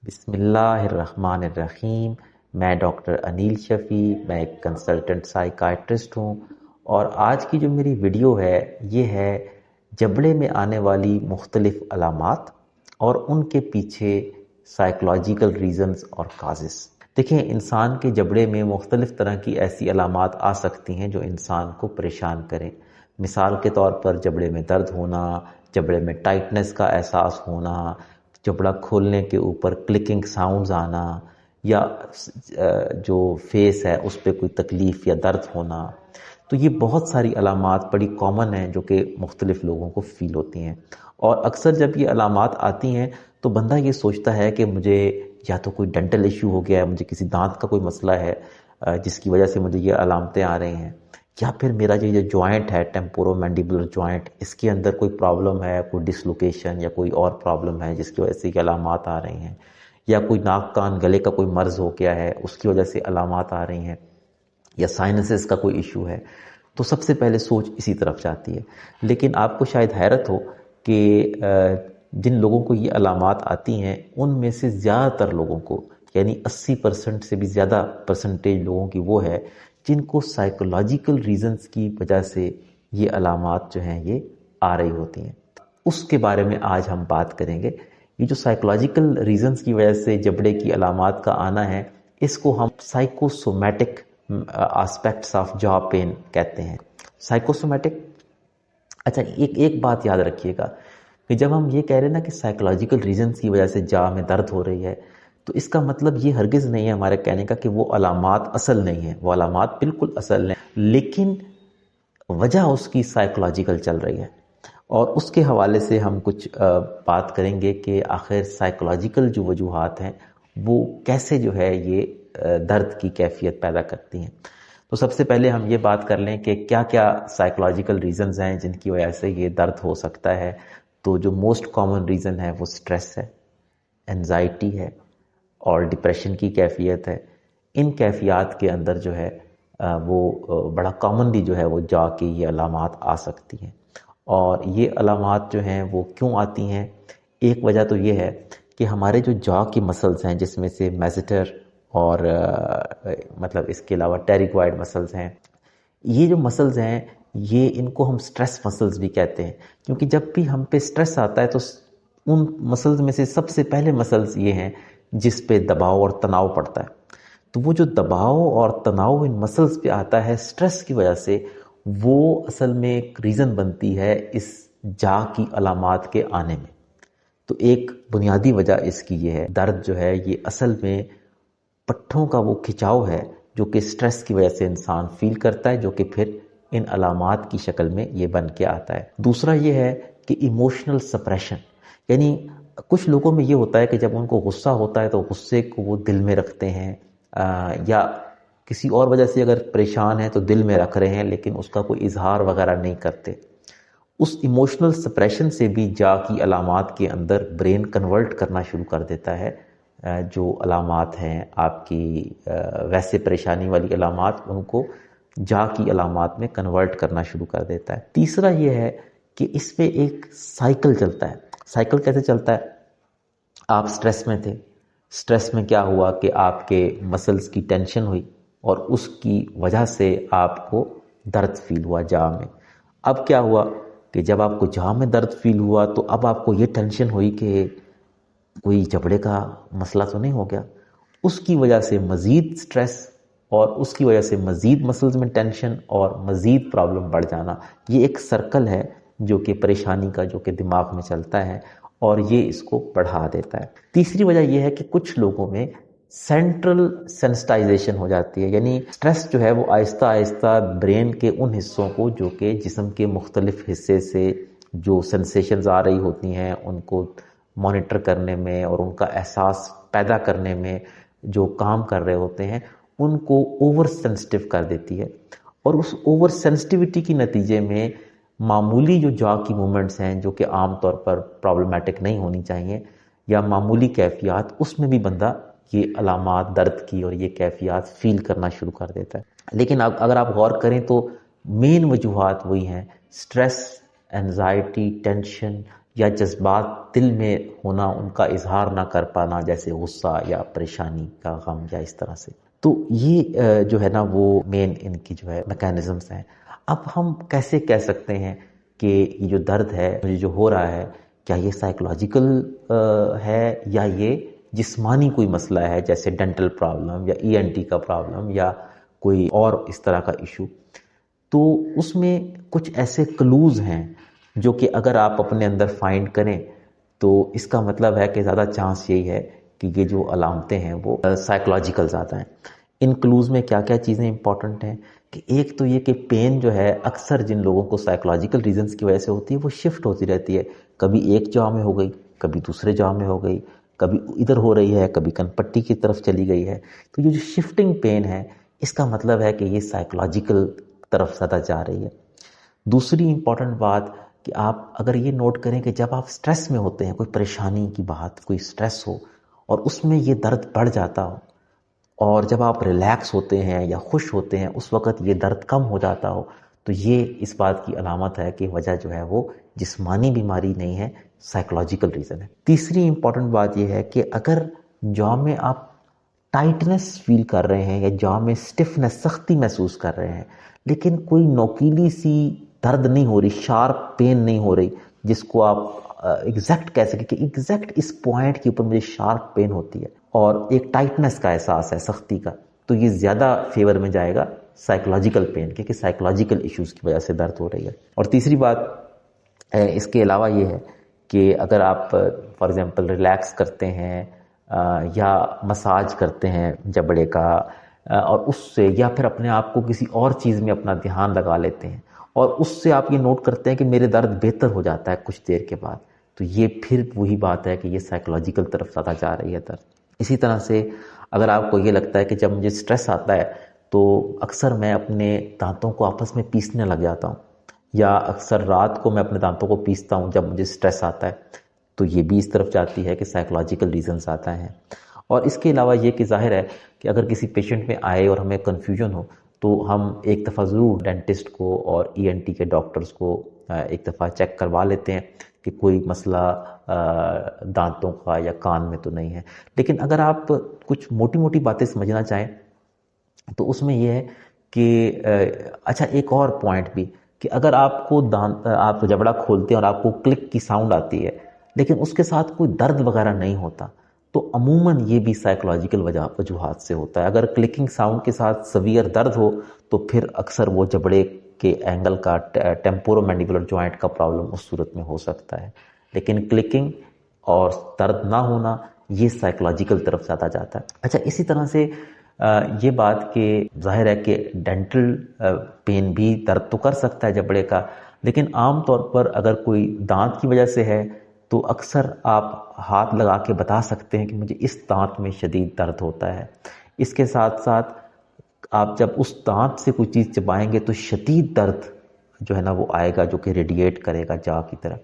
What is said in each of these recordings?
بسم اللہ الرحمن الرحیم۔ میں ڈاکٹر انیل شفیع، میں ایک کنسلٹنٹ سائیکائٹرسٹ ہوں، اور آج کی جو میری ویڈیو ہے یہ ہے جبڑے میں آنے والی مختلف علامات اور ان کے پیچھے سائیکولوجیکل ریزنز اور کازز۔ دیکھیں، انسان کے جبڑے میں مختلف طرح کی ایسی علامات آ سکتی ہیں جو انسان کو پریشان کریں۔ مثال کے طور پر جبڑے میں درد ہونا، جبڑے میں ٹائٹنس کا احساس ہونا، جبڑا کھولنے کے اوپر کلکنگ ساؤنڈز آنا، یا جو فیس ہے اس پہ کوئی تکلیف یا درد ہونا۔ تو یہ بہت ساری علامات بڑی کامن ہیں جو کہ مختلف لوگوں کو فیل ہوتی ہیں، اور اکثر جب یہ علامات آتی ہیں تو بندہ یہ سوچتا ہے کہ مجھے یا تو کوئی ڈینٹل ایشو ہو گیا ہے، مجھے کسی دانت کا کوئی مسئلہ ہے جس کی وجہ سے مجھے یہ علامتیں آ رہی ہیں، یا پھر میرا جو یہ جوائنٹ ہے ٹیمپورو مینڈیبولر جوائنٹ، اس کے اندر کوئی پرابلم ہے، کوئی ڈسلوکیشن یا کوئی اور پرابلم ہے جس کی وجہ سے یہ علامات آ رہی ہیں، یا کوئی ناک کان گلے کا کوئی مرض ہو گیا ہے اس کی وجہ سے علامات آ رہی ہیں، یا سائنسز کا کوئی ایشو ہے۔ تو سب سے پہلے سوچ اسی طرف جاتی ہے۔ لیکن آپ کو شاید حیرت ہو کہ جن لوگوں کو یہ علامات آتی ہیں ان میں سے زیادہ تر لوگوں کو، یعنی 80% سے بھی زیادہ پرسنٹیج لوگوں کی وہ ہے جن کو سائیکولوجیکل ریزنز کی وجہ سے یہ علامات جو ہیں یہ آ رہی ہوتی ہیں۔ اس کے بارے میں آج ہم بات کریں گے۔ یہ جو سائیکولوجیکل ریزنز کی وجہ سے جبڑے کی علامات کا آنا ہے، اس کو ہم سائیکوسومیٹک آسپیکٹس آف جا پین کہتے ہیں۔ سائیکوسومیٹک، اچھا ایک بات یاد رکھیے گا کہ جب ہم یہ کہہ رہے ہیں نا کہ سائیکولوجیکل ریزنز کی وجہ سے جا میں درد ہو رہی ہے، تو اس کا مطلب یہ ہرگز نہیں ہے ہمارے کہنے کا کہ وہ علامات اصل نہیں ہیں۔ وہ علامات بالکل اصل ہیں، لیکن وجہ اس کی سائیکولوجیکل چل رہی ہے، اور اس کے حوالے سے ہم کچھ بات کریں گے کہ آخر سائیکولوجیکل جو وجوہات ہیں وہ کیسے جو ہے یہ درد کی کیفیت پیدا کرتی ہیں۔ تو سب سے پہلے ہم یہ بات کر لیں کہ کیا کیا سائیکولوجیکل ریزنز ہیں جن کی وجہ سے یہ درد ہو سکتا ہے۔ تو جو موسٹ کامن ریزن ہے وہ سٹریس ہے، انزائٹی ہے، اور ڈپریشن کی کیفیت ہے۔ ان کیفیات کے اندر جو ہے وہ بڑا کامنلی جو ہے وہ جا کی یہ علامات آ سکتی ہیں۔ اور یہ علامات جو ہیں وہ کیوں آتی ہیں؟ ایک وجہ تو یہ ہے کہ ہمارے جو جا کی مسلز ہیں، جس میں سے میزیٹر اور مطلب اس کے علاوہ ٹیریگوائڈ مسلز ہیں، یہ جو مسلز ہیں یہ ان کو ہم سٹریس مسلز بھی کہتے ہیں، کیونکہ جب بھی ہم پہ سٹریس آتا ہے تو ان مسلز میں سے سب سے پہلے مسلز یہ ہیں جس پہ دباؤ اور تناؤ پڑتا ہے۔ تو وہ جو دباؤ اور تناؤ ان مسلز پہ آتا ہے سٹریس کی وجہ سے، وہ اصل میں ایک ریزن بنتی ہے اس جا کی علامات کے آنے میں۔ تو ایک بنیادی وجہ اس کی یہ ہے، درد جو ہے یہ اصل میں پٹھوں کا وہ کھچاؤ ہے جو کہ سٹریس کی وجہ سے انسان فیل کرتا ہے، جو کہ پھر ان علامات کی شکل میں یہ بن کے آتا ہے۔ دوسرا یہ ہے کہ ایموشنل سپریشن، یعنی کچھ لوگوں میں یہ ہوتا ہے کہ جب ان کو غصہ ہوتا ہے تو غصے کو وہ دل میں رکھتے ہیں، یا کسی اور وجہ سے اگر پریشان ہیں تو دل میں رکھ رہے ہیں لیکن اس کا کوئی اظہار وغیرہ نہیں کرتے۔ اس ایموشنل سپریشن سے بھی جا کی علامات کے اندر برین کنورٹ کرنا شروع کر دیتا ہے۔ جو علامات ہیں آپ کی ویسے پریشانی والی علامات، ان کو جا کی علامات میں کنورٹ کرنا شروع کر دیتا ہے۔ تیسرا یہ ہے کہ اس پہ ایک سائیکل چلتا ہے۔ سائیکل کیسے چلتا ہے؟ آپ سٹریس میں تھے، سٹریس میں کیا ہوا کہ آپ کے مسلز کی ٹینشن ہوئی، اور اس کی وجہ سے آپ کو درد فیل ہوا جا میں۔ اب کیا ہوا کہ جب آپ کو جا میں درد فیل ہوا تو اب آپ کو یہ ٹینشن ہوئی کہ کوئی جبڑے کا مسئلہ تو نہیں ہو گیا۔ اس کی وجہ سے مزید سٹریس، اور اس کی وجہ سے مزید مسلز میں ٹینشن اور مزید پرابلم بڑھ جانا۔ یہ ایک سرکل ہے جو کہ پریشانی کا، جو کہ دماغ میں چلتا ہے، اور یہ اس کو بڑھا دیتا ہے۔ تیسری وجہ یہ ہے کہ کچھ لوگوں میں سینٹرل سینسٹائزیشن ہو جاتی ہے، یعنی سٹریس جو ہے وہ آہستہ آہستہ برین کے ان حصوں کو جو کہ جسم کے مختلف حصے سے جو سینسیشنز آ رہی ہوتی ہیں ان کو مانیٹر کرنے میں اور ان کا احساس پیدا کرنے میں جو کام کر رہے ہوتے ہیں، ان کو اوور سینسٹیو کر دیتی ہے۔ اور اس اوور سینسٹیوٹی کی نتیجے میں معمولی جو جا کی مومنٹس ہیں جو کہ عام طور پر پرابلمٹک نہیں ہونی چاہیے، یا معمولی کیفیات، اس میں بھی بندہ یہ علامات درد کی اور یہ کیفیات فیل کرنا شروع کر دیتا ہے۔ لیکن اگر آپ غور کریں تو مین وجوہات وہی ہیں، سٹریس، انزائٹی، ٹینشن، یا جذبات دل میں ہونا، ان کا اظہار نہ کر پانا، جیسے غصہ یا پریشانی کا غم یا اس طرح سے. تو یہ جو ہے نا وہ مین ان کی جو ہے میکینزمز ہیں. اب ہم کیسے کہہ سکتے ہیں کہ یہ جو درد ہے مجھے جو ہو رہا ہے کیا یہ سائیکولوجیکل ہے یا یہ جسمانی کوئی مسئلہ ہے، جیسے ڈینٹل پرابلم یا ENT کا پرابلم یا کوئی اور اس طرح کا ایشو. تو اس میں کچھ ایسے کلوز ہیں جو کہ اگر آپ اپنے اندر فائنڈ کریں تو اس کا مطلب ہے کہ زیادہ چانس یہی ہے کہ یہ جو علامتیں ہیں وہ سائیکولوجیکل زیادہ ہیں. ان کلوز میں کیا کیا چیزیں امپورٹنٹ ہیں کہ ایک تو یہ کہ پین جو ہے اکثر جن لوگوں کو سائیکولوجیکل ریزنز کی وجہ سے ہوتی ہے وہ شفٹ ہوتی رہتی ہے. کبھی ایک جاں میں ہو گئی، کبھی دوسرے جاں میں ہو گئی، کبھی ادھر ہو رہی ہے، کبھی کن پٹی کی طرف چلی گئی ہے. تو یہ جو شفٹنگ پین ہے اس کا مطلب ہے کہ یہ سائیکولوجیکل طرف زیادہ جا رہی ہے. دوسری امپورٹنٹ بات کہ آپ اگر یہ نوٹ کریں کہ جب آپ سٹریس میں ہوتے ہیں، کوئی پریشانی کی بات، کوئی سٹریس ہو اور اس میں یہ درد بڑھ جاتا ہو، اور جب آپ ریلیکس ہوتے ہیں یا خوش ہوتے ہیں اس وقت یہ درد کم ہو جاتا ہو، تو یہ اس بات کی علامت ہے کہ وجہ جو ہے وہ جسمانی بیماری نہیں ہے، سائیکولوجیکل ریزن ہے. تیسری امپورٹنٹ بات یہ ہے کہ اگر جاں میں آپ ٹائٹنس فیل کر رہے ہیں یا جاں میں سٹفنس، سختی محسوس کر رہے ہیں، لیکن کوئی نوکیلی سی درد نہیں ہو رہی، شارپ پین نہیں ہو رہی جس کو آپ ایگزیکٹ کہہ سکیں کہ ایگزیکٹ اس پوائنٹ کے اوپر مجھے شارپ پین ہوتی ہے، اور ایک ٹائٹنس کا احساس ہے، سختی کا، تو یہ زیادہ فیور میں جائے گا سائیکولوجیکل پین کے، کہ سائیکولوجیکل ایشوز کی وجہ سے درد ہو رہی ہے. اور تیسری بات اس کے علاوہ یہ ہے کہ اگر آپ فار ایگزامپل ریلیکس کرتے ہیں یا مساج کرتے ہیں جبڑے کا، اور اس سے یا پھر اپنے آپ کو کسی اور چیز میں اپنا دھیان لگا لیتے ہیں اور اس سے آپ یہ نوٹ کرتے ہیں کہ میرے درد بہتر ہو جاتا ہے کچھ دیر کے بعد، تو یہ پھر وہی بات ہے کہ یہ سائیکولوجیکل طرف زیادہ جا رہی ہے درد. اسی طرح سے اگر آپ کو یہ لگتا ہے کہ جب مجھے سٹریس آتا ہے تو اکثر میں اپنے دانتوں کو آپس میں پیسنے لگ جاتا ہوں، یا اکثر رات کو میں اپنے دانتوں کو پیستا ہوں جب مجھے سٹریس آتا ہے، تو یہ بھی اس طرف جاتی ہے کہ سائیکولوجیکل ریزنز آتا ہیں. اور اس کے علاوہ یہ کہ ظاہر ہے کہ اگر کسی پیشنٹ میں آئے اور ہمیں کنفیوژن ہو تو ہم ایک دفعہ ضرور ڈینٹسٹ کو اور ENT کے ڈاکٹرز کو ایک دفعہ چیک کروا لیتے ہیں کہ کوئی مسئلہ دانتوں کا یا کان میں تو نہیں ہے. لیکن اگر آپ کچھ موٹی موٹی باتیں سمجھنا چاہیں تو اس میں یہ ہے کہ اچھا ایک اور پوائنٹ بھی کہ اگر آپ کو آپ جبڑا کھولتے ہیں اور آپ کو کلک کی ساؤنڈ آتی ہے لیکن اس کے ساتھ کوئی درد وغیرہ نہیں ہوتا، تو عموماً یہ بھی سائیکولوجیکل وجوہات سے ہوتا ہے. اگر کلکنگ ساؤنڈ کے ساتھ سویئر درد ہو تو پھر اکثر وہ جبڑے کے اینگل کا، ٹیمپورو مینڈیبولر جوائنٹ کا پرابلم اس صورت میں ہو سکتا ہے. لیکن کلکنگ اور درد نہ ہونا یہ سائیکولوجیکل طرف زیادہ جاتا ہے. اچھا اسی طرح سے یہ بات کہ ظاہر ہے کہ ڈینٹل پین بھی درد تو کر سکتا ہے جبڑے کا، لیکن عام طور پر اگر کوئی دانت کی وجہ سے ہے تو اکثر آپ ہاتھ لگا کے بتا سکتے ہیں کہ مجھے اس دانت میں شدید درد ہوتا ہے. اس کے ساتھ ساتھ آپ جب اس دانت سے کوئی چیز چبائیں گے تو شدید درد جو ہے نا وہ آئے گا، جو کہ ریڈیٹ کرے گا جا کی طرف.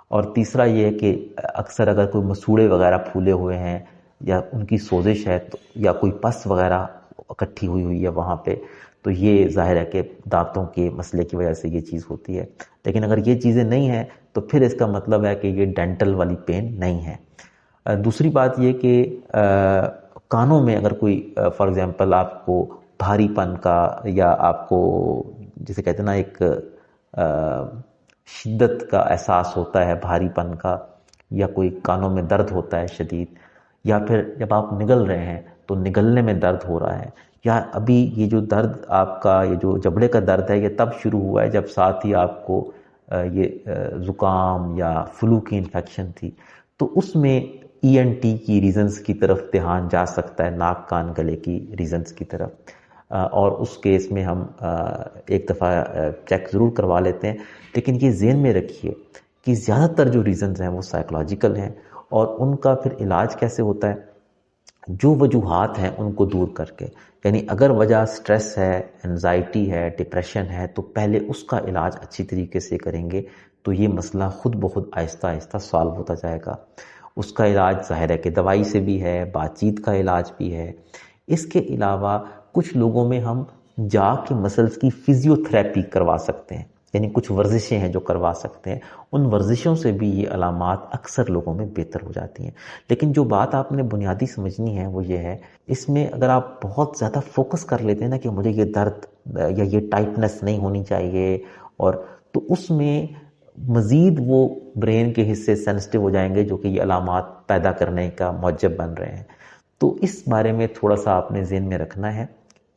اور تیسرا یہ ہے کہ اکثر اگر کوئی مسوڑے وغیرہ پھولے ہوئے ہیں یا ان کی سوزش ہے تو، یا کوئی پس وغیرہ اکٹھی ہوئی ہے وہاں پہ، تو یہ ظاہر ہے کہ دانتوں کے مسئلے کی وجہ سے یہ چیز ہوتی ہے. لیکن اگر یہ چیزیں نہیں ہیں تو پھر اس کا مطلب ہے کہ یہ ڈینٹل والی پین نہیں ہے. دوسری بات یہ کہ کانوں میں اگر کوئی فار ایگزامپل آپ کو بھاری پن کا، یا آپ کو جسے کہتے ہیں نا ایک شدت کا احساس ہوتا ہے بھاری پن کا، یا کوئی کانوں میں درد ہوتا ہے شدید، یا پھر جب آپ نگل رہے ہیں تو نگلنے میں درد ہو رہا ہے، یا ابھی یہ جو درد آپ کا، یہ جو جبڑے کا درد ہے یہ تب شروع ہوا ہے جب ساتھ ہی آپ کو یہ زکام یا فلو کی انفیکشن تھی، تو اس میں ENT کی ریزنز کی طرف دھیان جا سکتا ہے، ناک کان گلے کی ریزنز کی طرف. اور اس کیس میں ہم ایک دفعہ چیک ضرور کروا لیتے ہیں. لیکن یہ ذہن میں رکھیے کہ زیادہ تر جو ریزنز ہیں وہ سائیکولوجیکل ہیں، اور ان کا پھر علاج کیسے ہوتا ہے، جو وجوہات ہیں ان کو دور کر کے. یعنی اگر وجہ سٹریس ہے، انزائٹی ہے، ڈپریشن ہے، تو پہلے اس کا علاج اچھی طریقے سے کریں گے تو یہ مسئلہ خود بخود آہستہ آہستہ سالو ہوتا جائے گا. اس کا علاج ظاہر ہے کہ دوائی سے بھی ہے، بات چیت کا علاج بھی ہے. اس کے علاوہ کچھ لوگوں میں ہم جا کے مسلز کی فزیو تھراپی کروا سکتے ہیں. یعنی کچھ ورزشیں ہیں جو کروا سکتے ہیں، ان ورزشوں سے بھی یہ علامات اکثر لوگوں میں بہتر ہو جاتی ہیں۔ لیکن جو بات آپ نے بنیادی سمجھنی ہے وہ یہ ہے، اس میں اگر آپ بہت زیادہ فوکس کر لیتے ہیں نا کہ مجھے یہ درد یا یہ ٹائٹنس نہیں ہونی چاہیے، اور تو اس میں مزید وہ برین کے حصے سینسٹیو ہو جائیں گے جو کہ یہ علامات پیدا کرنے کا موجب بن رہے ہیں۔ تو اس بارے میں تھوڑا سا آپ نے ذہن میں رکھنا ہے۔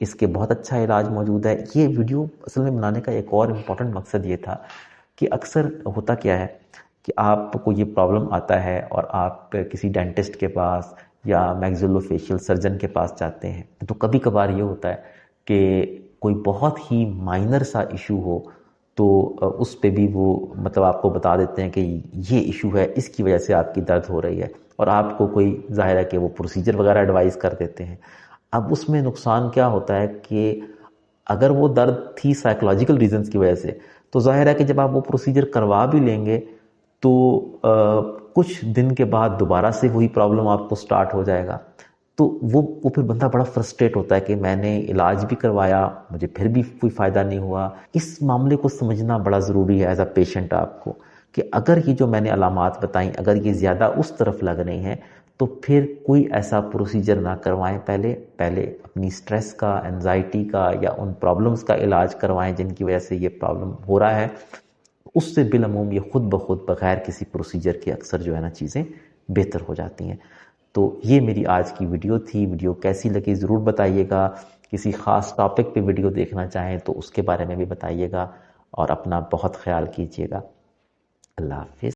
اس کے بہت اچھا علاج موجود ہے۔ یہ ویڈیو اصل میں بنانے کا ایک اور امپورٹنٹ مقصد یہ تھا کہ اکثر ہوتا کیا ہے کہ آپ کو یہ پرابلم آتا ہے اور آپ کسی ڈینٹسٹ کے پاس یا میگزیلوفیشیل سرجن کے پاس جاتے ہیں، تو کبھی کبھار یہ ہوتا ہے کہ کوئی بہت ہی مائنر سا ایشو ہو تو اس پہ بھی وہ مطلب آپ کو بتا دیتے ہیں کہ یہ ایشو ہے، اس کی وجہ سے آپ کی درد ہو رہی ہے، اور آپ کو کوئی ظاہر ہے کہ وہ پروسیجر وغیرہ ایڈوائز کر دیتے ہیں۔ اب اس میں نقصان کیا ہوتا ہے کہ اگر وہ درد تھی سائیکولوجیکل ریزنز کی وجہ سے، تو ظاہر ہے کہ جب آپ وہ پروسیجر کروا بھی لیں گے تو کچھ دن کے بعد دوبارہ سے وہی پرابلم آپ کو سٹارٹ ہو جائے گا۔ تو وہ پھر بندہ بڑا فرسٹریٹ ہوتا ہے کہ میں نے علاج بھی کروایا، مجھے پھر بھی کوئی فائدہ نہیں ہوا۔ اس معاملے کو سمجھنا بڑا ضروری ہے ایز اے پیشنٹ آپ کو، کہ اگر یہ جو میں نے علامات بتائیں اگر یہ زیادہ اس طرف لگ رہی ہیں تو پھر کوئی ایسا پروسیجر نہ کروائیں، پہلے اپنی سٹریس کا، انزائٹی کا یا ان پرابلمز کا علاج کروائیں جن کی وجہ سے یہ پرابلم ہو رہا ہے۔ اس سے بالعموم یہ خود بخود بغیر کسی پروسیجر کے اکثر جو ہے نا چیزیں بہتر ہو جاتی ہیں۔ تو یہ میری آج کی ویڈیو تھی۔ ویڈیو کیسی لگی ضرور بتائیے گا۔ کسی خاص ٹاپک پہ ویڈیو دیکھنا چاہیں تو اس کے بارے میں بھی بتائیے گا، اور اپنا بہت خیال کیجیے گا۔ اللہ حافظ۔